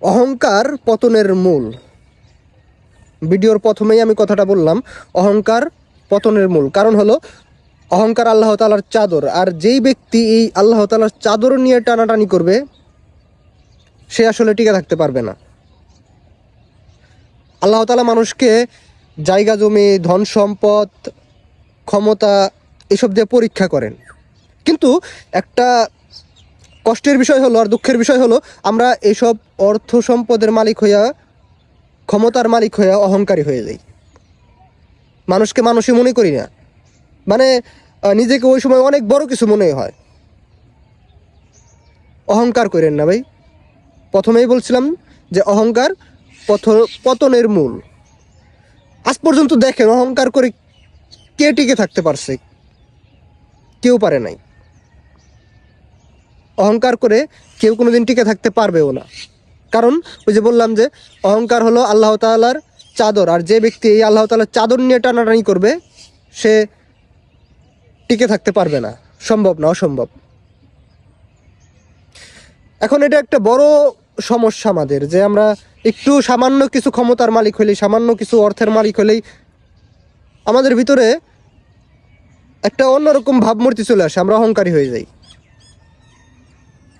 অহংকার পতনের মূল। ভিডিওর প্রথমেই আমি কথাটা বললাম, অহংকার পতনের মূল। কারণ হলো অহংকার আল্লাহ তাআলার চাদর, আর যেই ব্যক্তি এই আল্লাহ তাআলার চাদর নিয়ে টানাটানি করবে সে আসলে টিকে থাকতে পারবে না। আল্লাহ তাআলা মানুষকে জায়গা জমি, ধন সম্পদ, ক্ষমতা এসব দিয়ে পরীক্ষা করেন। কিন্তু একটা কষ্টের বিষয় হলো আর দুঃখের বিষয় হলো আমরা এসব অর্থ সম্পদের মালিক হইয়া, ক্ষমতার মালিক হইয়া অহংকারী হয়ে যাই। মানুষকে মানুষই মনে করি না, মানে নিজেকে ওই সময় অনেক বড় কিছু মনে হয়। অহংকার করেন না ভাই। প্রথমেই বলছিলাম যে অহংকার পতনের মূল। আজ পর্যন্ত দেখেন অহংকার করে কে টিকে থাকতে পারছে? কেউ পারে নাই। অহংকার করে কেউ কোনোদিন টিকে থাকতে পারবেও না। কারণ ওই যে বললাম যে অহংকার হলো আল্লাহ তাআলার চাদর, আর যে ব্যক্তি এই আল্লাহ তাআলার চাদর নিয়ে টানাটানি করবে সে টিকে থাকতে পারবে না। সম্ভব না, অসম্ভব। এখন এটা একটা বড় সমস্যা আমাদের, যে আমরা একটু সামান্য কিছু ক্ষমতার মালিক হলেই, সামান্য কিছু অর্থের মালিক হলেই আমাদের ভিতরে একটা অন্যরকম ভাবমূর্তি চলে আসে, আমরা অহংকারী হয়ে যাই।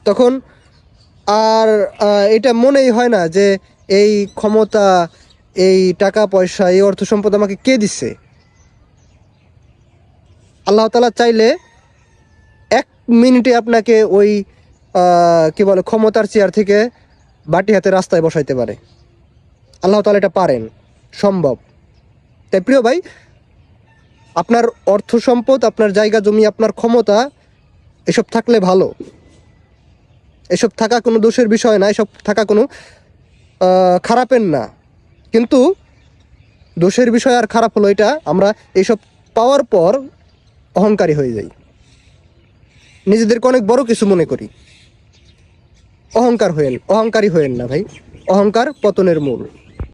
তখন আর এটা মনেই হয় না যে এই ক্ষমতা, এই টাকা পয়সা, এই অর্থ সম্পদ আমাকে কে দিচ্ছে। আল্লাহ তাআলা চাইলে 1 মিনিটে আপনাকে ওই কি বলে ক্ষমতার চেয়ার থেকে বাটি হাতে রাস্তায় বসাইতে পারে। আল্লাহ তাআলা এটা পারেন, সম্ভব। তাই প্রিয় ভাই, আপনার অর্থ সম্পদ, আপনার জায়গা জমি, আপনার ক্ষমতা এসব থাকলে ভালো। এসব থাকা কোনো দোষের বিষয় না, এসব থাকা কোনো খারাপের না। কিন্তু দোষের বিষয় আর খারাপ হলো এটা, আমরা এইসব পাওয়ার পর অহংকারী হয়ে যাই, নিজেদেরকে অনেক বড় কিছু মনে করি। অহংকারী হয়েন না ভাই। অহংকার পতনের মূল।